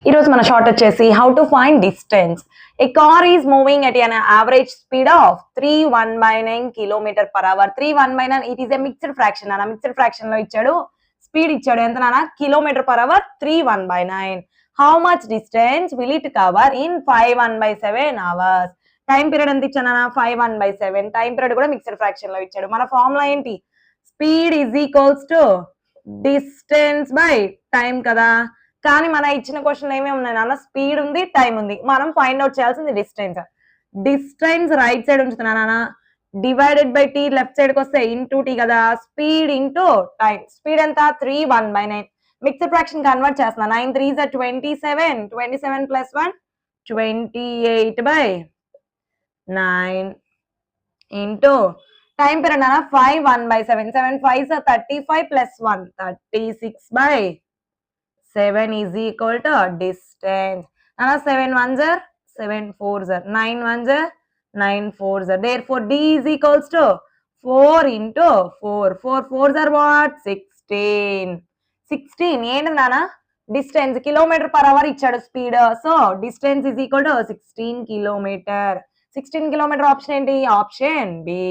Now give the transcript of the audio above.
ఈ రోజు మన షార్ట్ వచ్చేసి how to find distance. A car is moving at an average speed of 3,1/9 kilometre per hour. 3,1/9 it is a mixed fraction అన్న. Mixed fraction లో ఇచ్చాడు, speed ఇచ్చాడు. ఎంత నాన్న? Kilometre per hour 3,1/9. How much distance will it cover in 5/1/7 hours. Time period ఎంత ఇచ్చానా? 5/1/7. Time period కూడా mixed fraction లో ఇచ్చాడు. మన ఫార్ములా ఏంటి? Speed is equals to distance by time కదా. కానీ మన ఇచ్చిన క్వశ్చన్ ఏమేమి ఉన్నాయి నాన్న? స్పీడ్ ఉంది, టైం ఉంది. మనం ఫైండ్ అవుట్ చేయాల్సింది డిస్టెన్స్. డిస్టెన్స్ రైట్ సైడ్ ఉంచుతున్నా నాన్న. Divided by t left side కి వస్తే ఇంటూ టీ కదా. Speed into time. స్పీడ్ ఎంత? 3/1/9. మిక్స్డ్ ఫ్రాక్షన్ కన్వర్ట్ చేస్తున్నా. 9 3s are 27. 27 plus 1 28/9 into time period అన్న 5/1/7. 7 5s are 35 plus 1 36/7 is equal to distance. 7 1s are 7 4s are 9 1s are 9 4s are. Therefore D is equals to 4 into 4. 4 4s are what? 16. 16 ఏంటి నాన్న? Distance. Kilometre per hour ఇచ్చాడు speed. So distance is equal to 16 kilometre. 16 kilometre option ఏంటి? Option B.